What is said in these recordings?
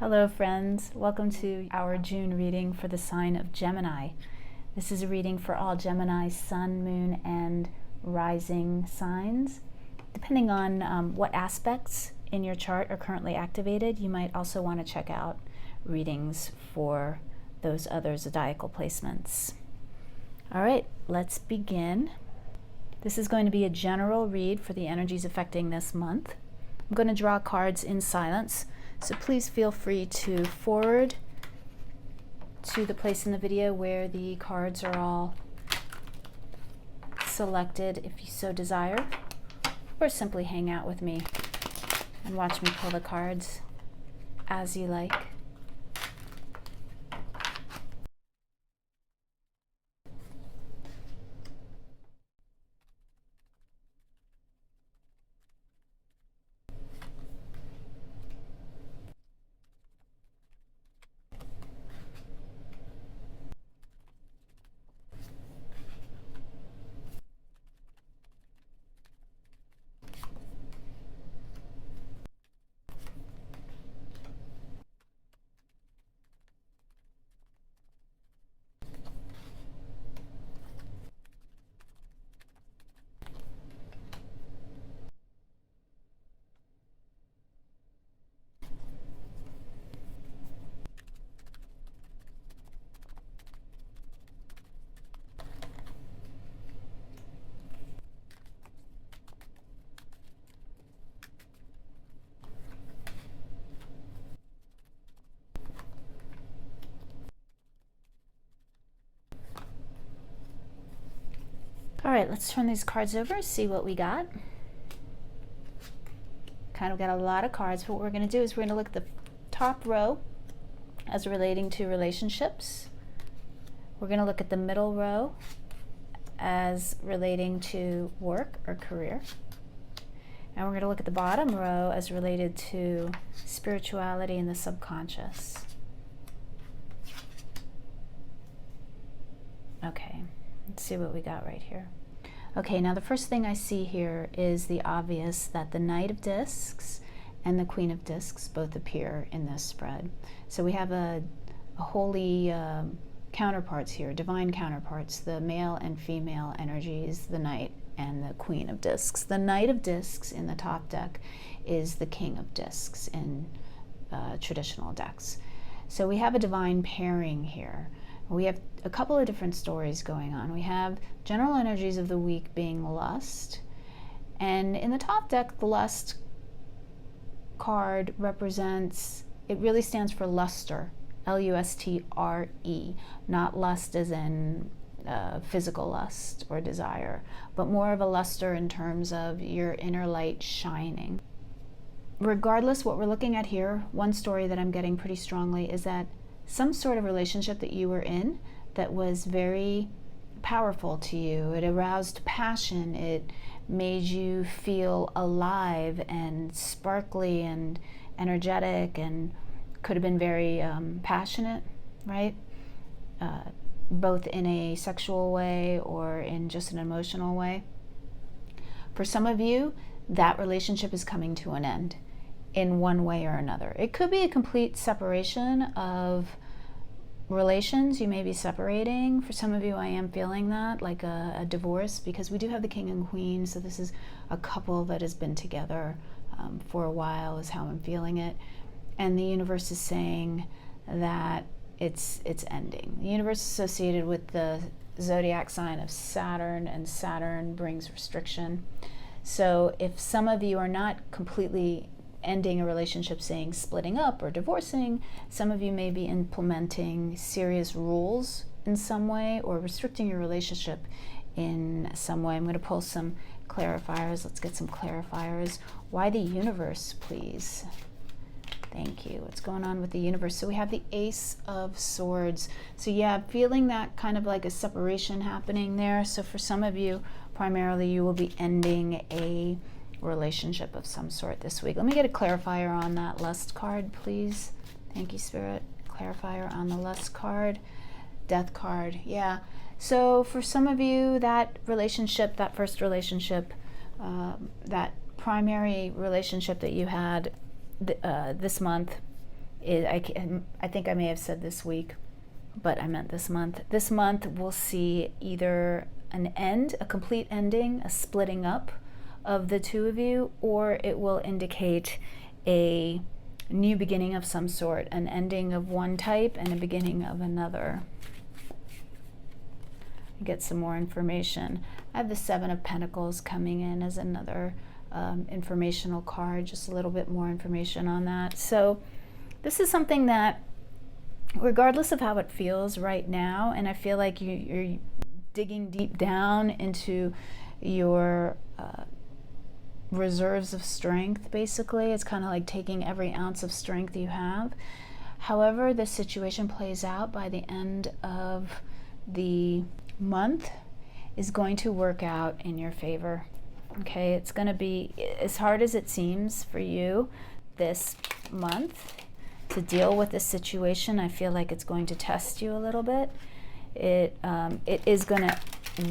Hello friends, welcome to our June reading for the sign of Gemini. This is a reading for all Gemini sun, moon, and rising signs. Depending on what aspects in your chart are currently activated, you might also want to check out readings for those other zodiacal placements. All right, let's begin. This is going to be a general read for the energies affecting this month. I'm going to draw cards in silence, so please feel free to forward to the place in the video where the cards are all selected if you so desire, or simply hang out with me and watch me pull the cards as you like. All right, let's turn these cards over, see what we got. Kind of got a lot of cards, but what we're going to do is we're going to look at the top row as relating to relationships. We're going to look at the middle row as relating to work or career. And we're going to look at the bottom row as related to spirituality and the subconscious. Okay, let's see what we got right here. Okay, now the first thing I see here is the obvious that the Knight of Discs and the Queen of Discs both appear in this spread. So we have a holy counterparts here, divine counterparts, the male and female energies, the Knight and the Queen of Discs. The Knight of Discs in the top deck is the King of Discs in traditional decks. So we have a divine pairing here. We have a couple of different stories going on. We have general energies of the week being lust, and in the top deck, the lust card represents, it really stands for luster, L-U-S-T-R-E, not lust as in physical lust or desire, but more of a luster in terms of your inner light shining. Regardless what we're looking at here, one story that I'm getting pretty strongly is that some sort of relationship that you were in that was very powerful to you. It aroused passion. It made you feel alive and sparkly and energetic, and could have been very passionate, right? Both in a sexual way or in just an emotional way. For some of you, that relationship is coming to an end in one way or another. It could be a complete separation of relations. You may be separating. For some of you, I am feeling that, like a divorce, because we do have the King and Queen, so this is a couple that has been together for a while is how I'm feeling it. And the universe is saying that it's ending. The universe is associated with the zodiac sign of Saturn, and Saturn brings restriction. So if some of you are not completely ending a relationship, saying splitting up or divorcing, some of you may be implementing serious rules in some way or restricting your relationship in some way. I'm going to pull some clarifiers. Let's get some clarifiers. Why the universe, please? Thank you. What's going on with the universe? So we have the Ace of Swords. So yeah, feeling that kind of like a separation happening there. So for some of you, primarily, you will be ending a relationship of some sort this week. Let me get a clarifier on that lust card, please. Thank you, Spirit. Clarifier on the lust card. Death card. Yeah. So for some of you, that relationship, that first relationship, that primary relationship that you had this month I think I may have said this week, but I meant this month. This month we'll see either an end, a complete ending, a splitting up of the two of you, or it will indicate a new beginning of some sort, an ending of one type and a beginning of another. Get some more information. I have the Seven of Pentacles coming in as another informational card, just a little bit more information on that. So this is something that, regardless of how it feels right now, and I feel like you're digging deep down into your reserves of strength, basically. It's kind of like taking every ounce of strength you have. However, this situation plays out by the end of the month is going to work out in your favor. Okay, it's going to be, as hard as it seems for you this month to deal with this situation, I feel like it's going to test you a little bit. It is going to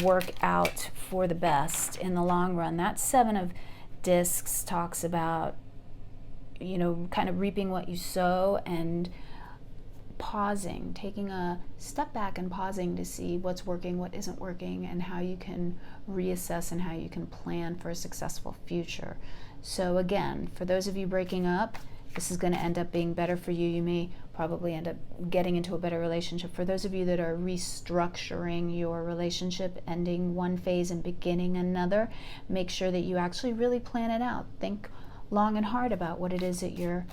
work out for the best in the long run. That Seven of Discs talks about, you know, kind of reaping what you sow and pausing, taking a step back and pausing to see what's working, what isn't working, and how you can reassess and how you can plan for a successful future. So again, for those of you breaking up, this is going to end up being better for you. You may probably end up getting into a better relationship. For those of you that are restructuring your relationship, ending one phase and beginning another, make sure that you actually really plan it out. Think long and hard about what it is that you're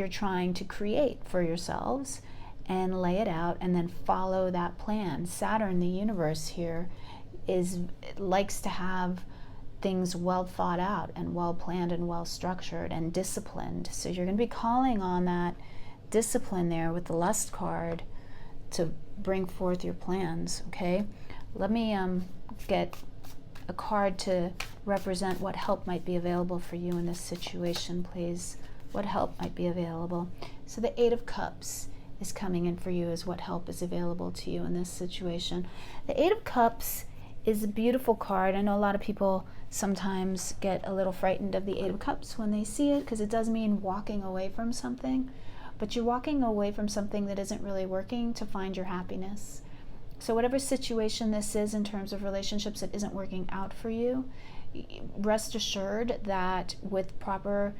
trying to create for yourselves, and lay it out, and then follow that plan. Saturn, the universe here, likes to have things well thought out and well planned and well structured and disciplined. So you're going to be calling on that discipline there with the Lust card to bring forth your plans. Okay, let me get a card to represent what help might be available for you in this situation, please. What help might be available? So the Eight of Cups is coming in for you as what help is available to you in this situation. The Eight of Cups is a beautiful card. I know a lot of people sometimes get a little frightened of the Eight of Cups when they see it, because it does mean walking away from something, but you're walking away from something that isn't really working to find your happiness. So whatever situation this is in terms of relationships that isn't working out for you, rest assured that with proper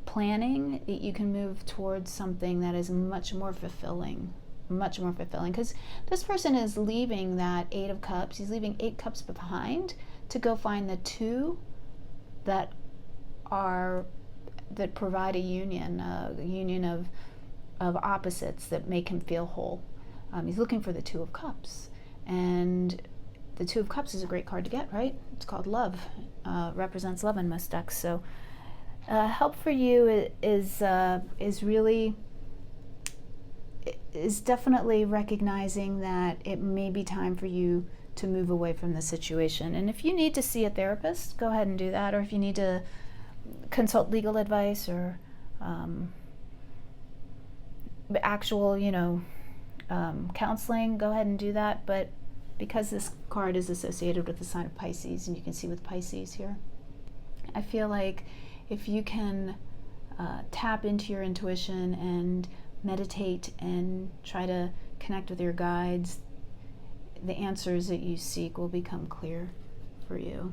planning, you can move towards something that is much more fulfilling, because this person is leaving that Eight of Cups, he's leaving 8 cups behind to go find the 2 that provide a union of opposites that make him feel whole. He's looking for the Two of Cups, and the Two of Cups is a great card to get, right? It's called love, represents love in most decks. So help for you is definitely recognizing that it may be time for you to move away from the situation. And if you need to see a therapist, go ahead and do that. Or if you need to consult legal advice or actual, counseling, go ahead and do that. But because this card is associated with the sign of Pisces, and you can see with Pisces here, I feel like if you can tap into your intuition and meditate and try to connect with your guides, the answers that you seek will become clear for you.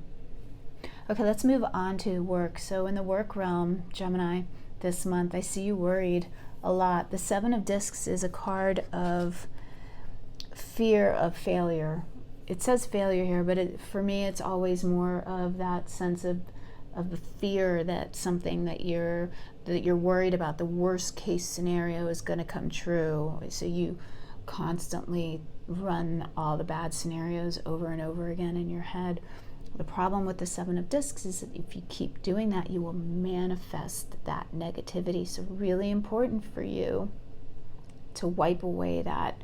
Okay, let's move on to work. So in the work realm, Gemini, this month, I see you worried a lot. The Seven of Discs is a card of fear of failure. It says failure here, but for me, it's always more of that sense of the fear that something that you're worried about, the worst case scenario, is going to come true. So you constantly run all the bad scenarios over and over again in your head. The problem with the Seven of Discs is that if you keep doing that, you will manifest that negativity. So really important for you to wipe away that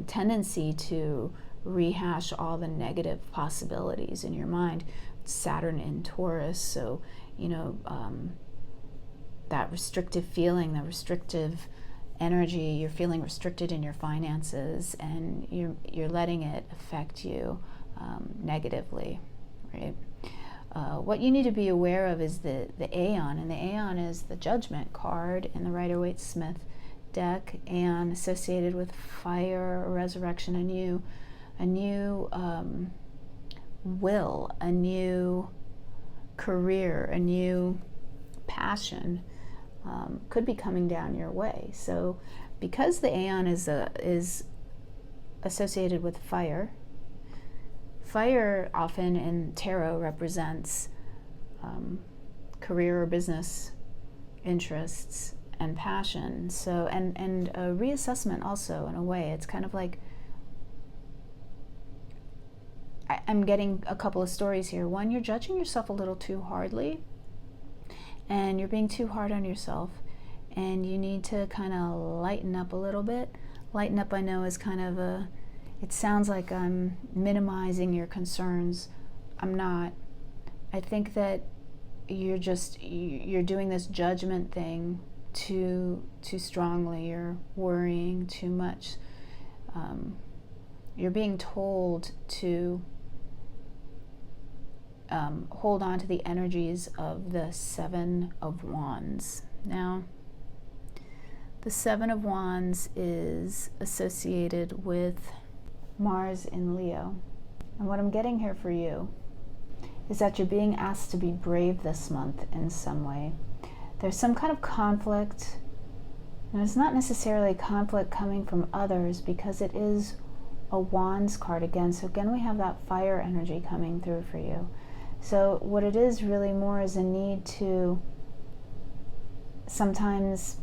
tendency to rehash all the negative possibilities in your mind. Saturn in Taurus, so that restrictive feeling, that restrictive energy, you're feeling restricted in your finances, and you're letting it affect you negatively, right? what you need to be aware of is the Aeon, and the Aeon is the Judgment card in the Rider-Waite-Smith deck, and associated with fire, resurrection, a new will, a new career, a new passion could be coming down your way. So because the Aeon is associated with fire, fire often in tarot represents career or business interests and passion. So and a reassessment also, in a way. It's kind of like, I'm getting a couple of stories here. One, you're judging yourself a little too hardly, and you're being too hard on yourself, and you need to kind of lighten up a little bit. Lighten up, I know, is kind of a, it sounds like I'm minimizing your concerns. I'm not. I think that you're doing this judgment thing too strongly. You're worrying too much. You're being told to hold on to the energies of the Seven of Wands. Now, the Seven of Wands is associated with Mars in Leo. And what I'm getting here for you is that you're being asked to be brave this month in some way. There's some kind of conflict, and it's not necessarily conflict coming from others, because it is a Wands card again. So again, we have that fire energy coming through for you. So what it is really more is a need to sometimes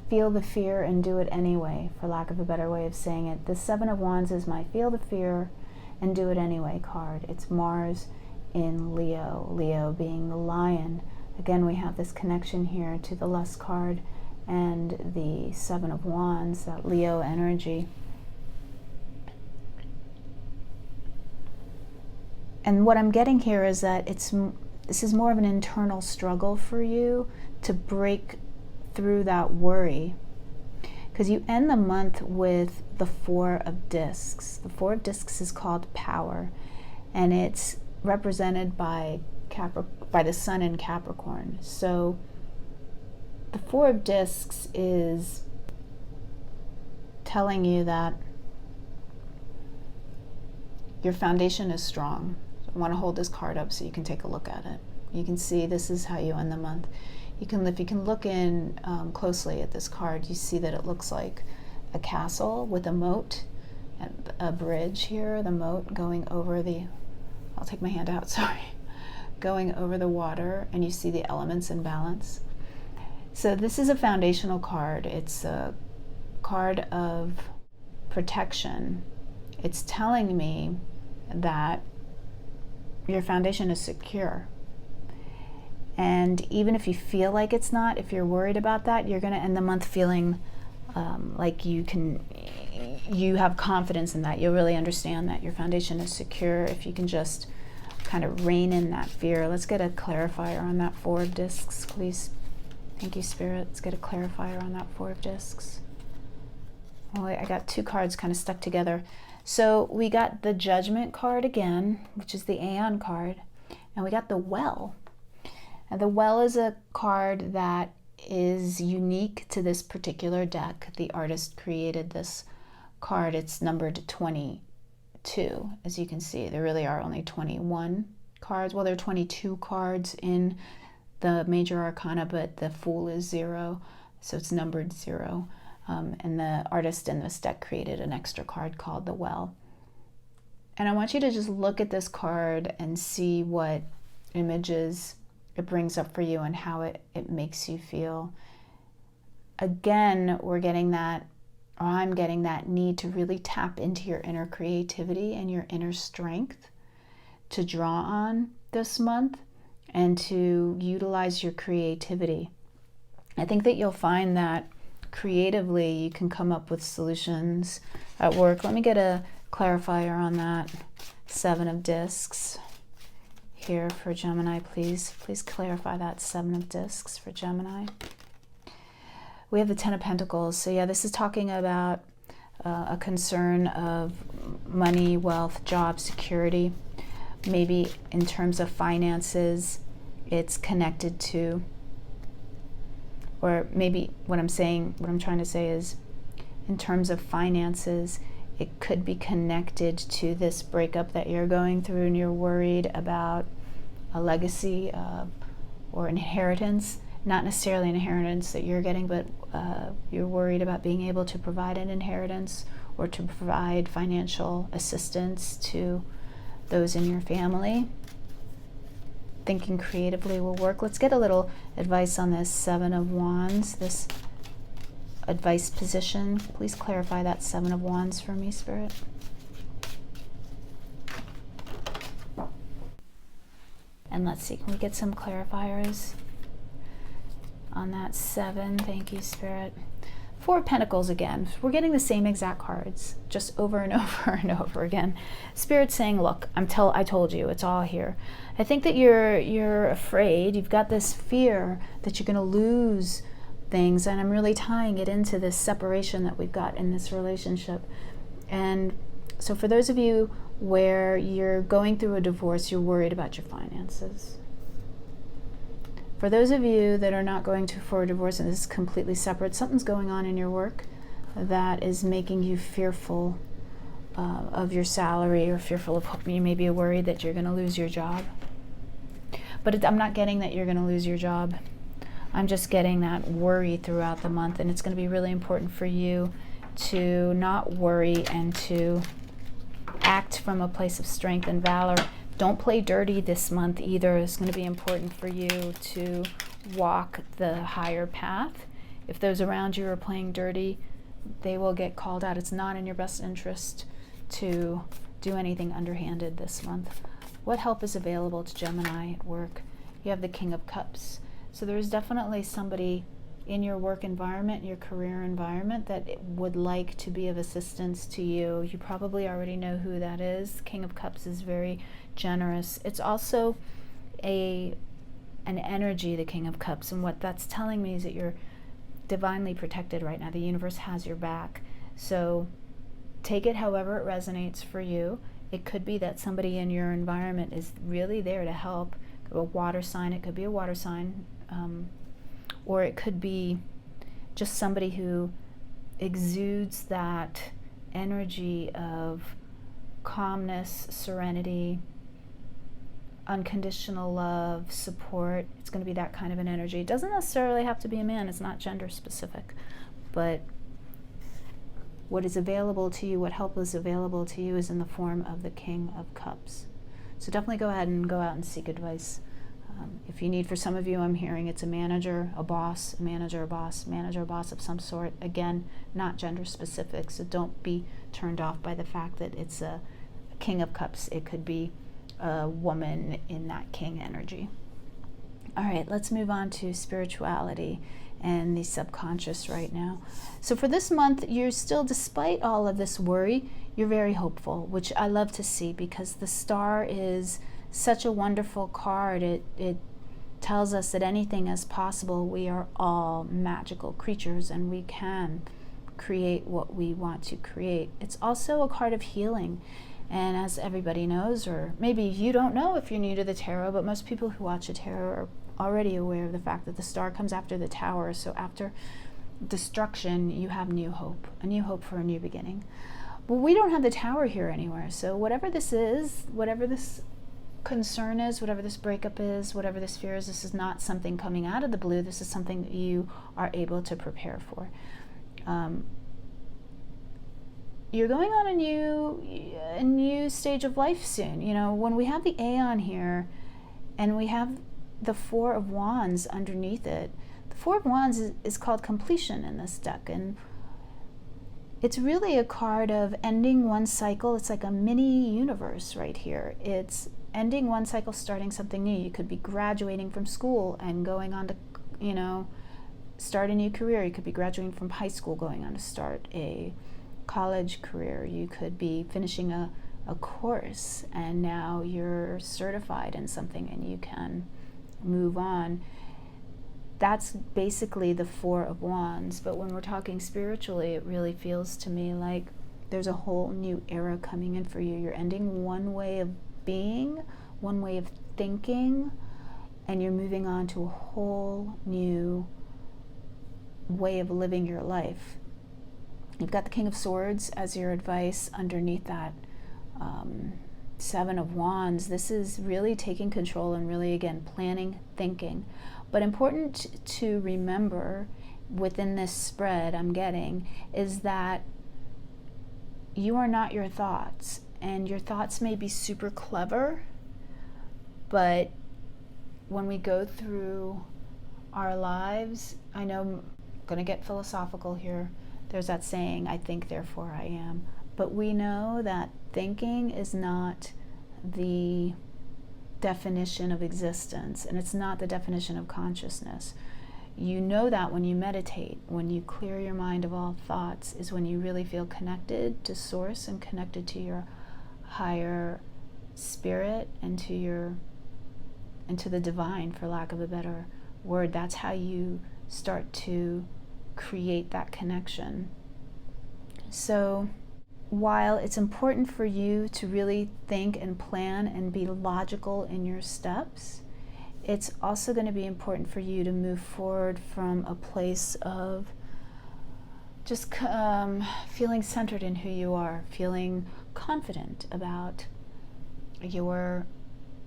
feel the fear and do it anyway, for lack of a better way of saying it. The Seven of Wands is my feel the fear and do it anyway card. It's Mars in Leo, Leo being the lion. Again, we have this connection here to the Lust card and the Seven of Wands, that Leo energy. And what I'm getting here is that this is more of an internal struggle for you to break through that worry, because you end the month with the Four of Discs. The Four of Discs is called power, and it's represented by the Sun in Capricorn. So the Four of Discs is telling you that your foundation is strong. I want to hold this card up so you can take a look at it. You can see this is how you end the month. If you can look in closely at this card, you see that it looks like a castle with a moat and a bridge here, the moat going over the, I'll take my hand out, sorry, going over the water, and you see the elements in balance. So this is a foundational card. It's a card of protection. It's telling me that your foundation is secure. And even if you feel like it's not, if you're worried about that, you're going to end the month feeling like you have confidence in that. You'll really understand that your foundation is secure if you can just kind of rein in that fear. Let's get a clarifier on that Four of Discs, please. Thank you, Spirit. Let's get a clarifier on that Four of Discs. Well, I got two cards kind of stuck together. So we got the Judgment card again, which is the Aeon card, and we got the Well. And the Well is a card that is unique to this particular deck. The artist created this card. It's numbered 22, as you can see. There really are only 21 cards. Well, there are 22 cards in the major arcana, but the Fool is 0, so it's numbered 0. And the artist in this deck created an extra card called the Well. And I want you to just look at this card and see what images it brings up for you and how it makes you feel. Again, we're getting that, or I'm getting that need to really tap into your inner creativity and your inner strength to draw on this month and to utilize your creativity. I think that you'll find that creatively you can come up with solutions at work. Let me get a clarifier on that Seven of Discs here for Gemini, please. Please clarify that Seven of Discs for Gemini. We have the Ten of Pentacles. So yeah, this is talking about a concern of money, wealth, job security. maybe in terms of finances, it's connected to, or maybe what I'm trying to say is, in terms of finances, it could be connected to this breakup that you're going through, and you're worried about a legacy or an inheritance. Not necessarily an inheritance that you're getting, but you're worried about being able to provide an inheritance or to provide financial assistance to those in your family. Thinking creatively will work. Let's get a little advice on this Seven of Wands, this advice position. Please clarify that Seven of Wands for me, Spirit. And let's see, can we get some clarifiers on that 7? Thank you, Spirit. 4 of Pentacles again. We're getting the same exact cards, just over and over and over again. Spirit saying, look, I told you, it's all here. I think that you're afraid, you've got this fear that you're gonna lose things, and I'm really tying it into this separation that we've got in this relationship. And so for those of you where you're going through a divorce, you're worried about your finances. For those of you that are not going for a divorce and this is completely separate, something's going on in your work that is making you fearful of your salary, or fearful of, you may be worried that you're going to lose your job. But I'm not getting that you're going to lose your job. I'm just getting that worry throughout the month, and it's going to be really important for you to not worry and to act from a place of strength and valor. Don't play dirty this month either. It's going to be important for you to walk the higher path. If those around you are playing dirty, they will get called out. It's not in your best interest to do anything underhanded this month. What help is available to Gemini at work? You have the King of Cups. So there's definitely somebody in your work environment, your career environment, that would like to be of assistance to you. You probably already know who that is. King of Cups is very generous. It's also an energy, the King of Cups, and what that's telling me is that you're divinely protected right now. The universe has your back. So take it however it resonates for you. It could be that somebody in your environment is really there to help. A water sign, it could be a water sign, or it could be just somebody who exudes that energy of calmness, serenity, unconditional love, support. It's going to be that kind of an energy. It doesn't necessarily have to be a man. It's not gender specific. But what is available to you, what help is available to you, is in the form of the King of Cups. So definitely go ahead and go out and seek advice. If you need, for some of you, I'm hearing it's a manager, a boss, a manager, a boss, manager, a boss of some sort. Again, not gender specific, so don't be turned off by the fact that it's a King of Cups. It could be a woman in that king energy. All right, let's move on to spirituality and the subconscious right now. So for this month, you're still, despite all of this worry, you're very hopeful, which I love to see, because the star is such a wonderful card. It tells us that anything is possible. We are all magical creatures, and we can create what we want to create. It's also a card of healing. And as everybody knows, or maybe you don't know if you're new to the tarot, but most people who watch the tarot are already aware of the fact that the star comes after the tower. So after destruction, you have new hope, a new hope for a new beginning. But we don't have the tower here anywhere. So whatever this is, whatever this concern is, whatever this breakup is, whatever this fear is, this is not something coming out of the blue. This is something that you are able to prepare for. You're going on a new stage of life soon. You know, when we have the Aeon here and we have the Four of Wands underneath it, the Four of Wands is called completion in this deck, and it's really a card of ending one cycle. It's like a mini universe right here. It's ending one cycle, starting something new. You could be graduating from school and going on to, you know, start a new career. You could be graduating from high school, going on to start a college career. You could be finishing a course and now you're certified in something and you can move on. That's basically the Four of Wands. But when we're talking spiritually, it really feels to me like there's a whole new era coming in for you. You're ending one way of being, one way of thinking, and you're moving on to a whole new way of living your life. You've got the King of Swords as your advice underneath that Seven of Wands. This is really taking control and really, again, planning, thinking. But important to remember within this spread I'm getting is that you are not your thoughts. And your thoughts may be super clever, but when we go through our lives, I know I'm going to get philosophical here. There's that saying, I think, therefore I am. But we know that thinking is not the definition of existence, and it's not the definition of consciousness. You know that when you meditate, when you clear your mind of all thoughts, is when you really feel connected to Source and connected to your higher spirit and to the divine, for lack of a better word. That's how you start to create that connection. So while it's important for you to really think and plan and be logical in your steps, it's also going to be important for you to move forward from a place of just feeling centered in who you are, feeling confident about your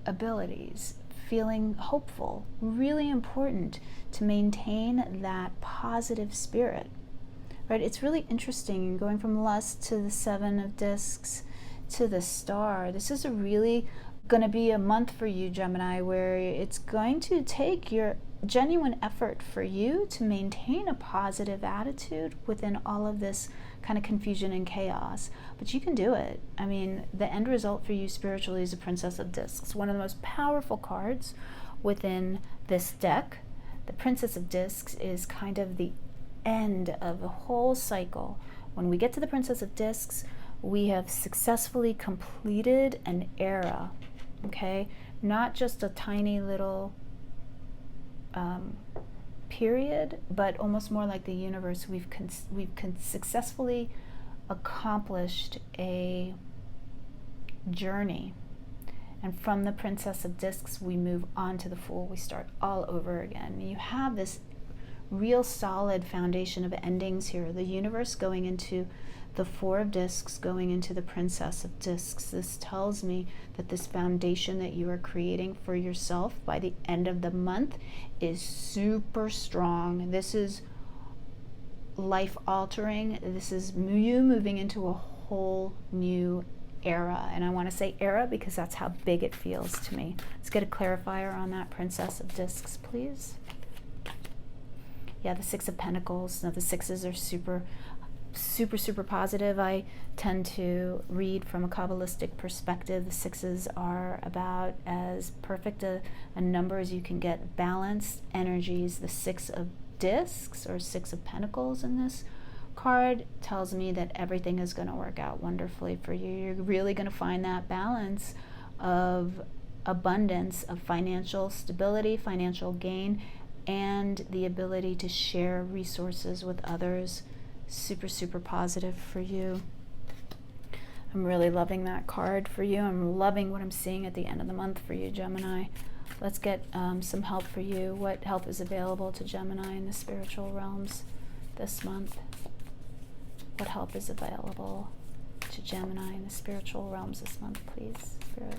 abilities, feeling hopeful. Really important to maintain that positive spirit. Right? It's really interesting going from lust to the Seven of Discs to the Star. This is really going to be a month for you, Gemini, where it's going to take your genuine effort for you to maintain a positive attitude within all of this kind of confusion and chaos. But you can do it. I mean, the end result for you spiritually is a Princess of Discs, one of the most powerful cards within this deck. The Princess of Discs is kind of the end of a whole cycle. When we get to the Princess of Discs, we have successfully completed an era, okay? Not just a tiny little period, but almost more like the universe. We've successfully accomplished a journey. And from the Princess of Discs, we move on to the Fool. We start all over again. You have this real solid foundation of endings here. The universe going into the Four of Discs, going into the Princess of Discs. This tells me that this foundation that you are creating for yourself by the end of the month is super strong. This is life altering. This is you moving into a whole new era. And I want to say era because that's how big it feels to me. Let's get a clarifier on that Princess of Discs, please. Yeah, the Six of Pentacles. Now, the sixes are super positive. I tend to read from a Kabbalistic perspective. The sixes are about as perfect a number as you can get. Balanced energies. The Six of Discs or Six of Pentacles in this card tells me that everything is going to work out wonderfully for you. You're really going to find that balance of abundance, of financial stability, financial gain, and the ability to share resources with others. Super positive for you. I'm really loving that card for you. I'm loving what I'm seeing at the end of the month for you, Gemini. Let's get some help for you. What help is available to Gemini in the spiritual realms this month? What help is available to Gemini in the spiritual realms this month, please, Spirit?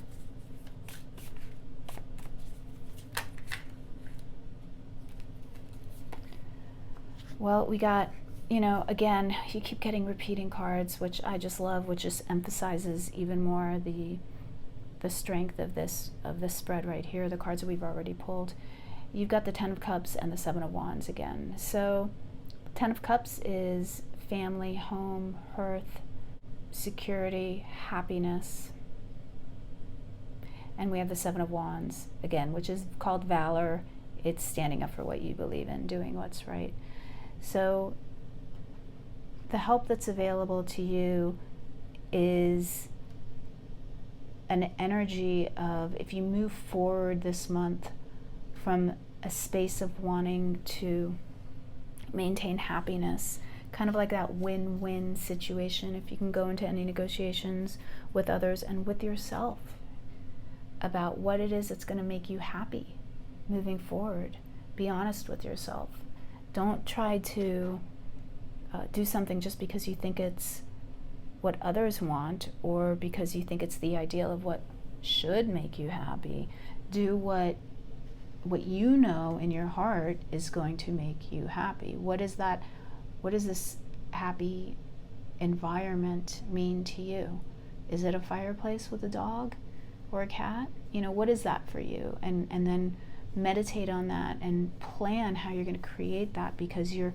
Well, we got, again, you keep getting repeating cards, which I just love, which just emphasizes even more the strength of this spread right here, the cards that we've already pulled. You've got the Ten of Cups and the Seven of Wands again. So Ten of Cups is family, home, hearth, security, happiness. And we have the Seven of Wands again, which is called valor. It's standing up for what you believe in, doing what's right. So the help that's available to you is an energy of, if you move forward this month from a space of wanting to maintain happiness, kind of like that win-win situation, if you can go into any negotiations with others and with yourself, about what it is that's going to make you happy moving forward. Be honest with yourself. Don't try to do something just because you think it's what others want or because you think it's the ideal of what should make you happy. Do what you know in your heart is going to make you happy. What is that? What does this happy environment mean to you? Is it a fireplace with a dog or a cat? You know, what is that for you? And then meditate on that and plan how you're going to create that, because your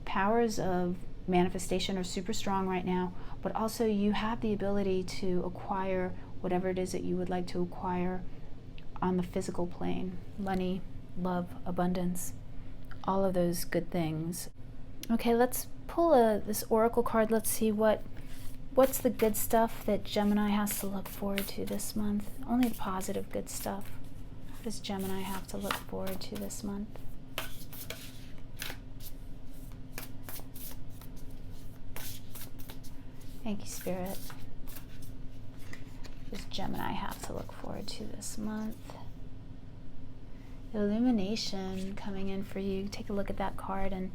powers of manifestation are super strong right now, but also you have the ability to acquire whatever it is that you would like to acquire on the physical plane. Money, love, abundance, all of those good things. Okay, let's pull this oracle card. Let's see what's the good stuff that Gemini has to look forward to this month. Only the positive good stuff. What does Gemini have to look forward to this month? Thank you, Spirit. What does Gemini have to look forward to this month? Illumination coming in for you. Take a look at that card and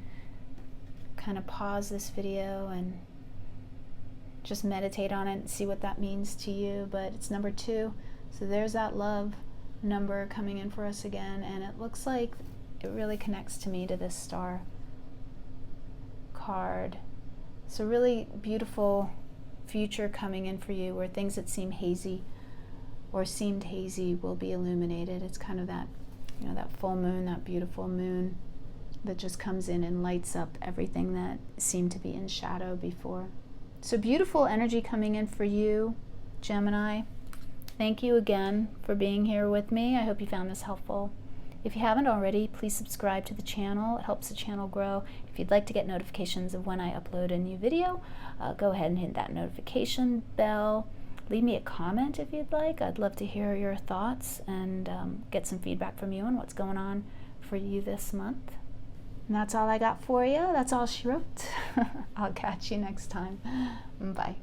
kind of pause this video and just meditate on it and see what that means to you. But it's number 2. So there's that love number coming in for us again. And it looks like it really connects to me to this star card. So really beautiful future coming in for you, where things that seem hazy or seemed hazy will be illuminated. It's kind of that, you know, that full moon, that beautiful moon that just comes in and lights up everything that seemed to be in shadow before. So beautiful energy coming in for you, Gemini. Thank you again for being here with me. I hope you found this helpful. If you haven't already, please subscribe to the channel. It helps the channel grow. If you'd like to get notifications of when I upload a new video, go ahead and hit that notification bell. Leave me a comment if you'd like. I'd love to hear your thoughts and get some feedback from you on what's going on for you this month. And that's all I got for you. That's all she wrote. I'll catch you next time. Bye.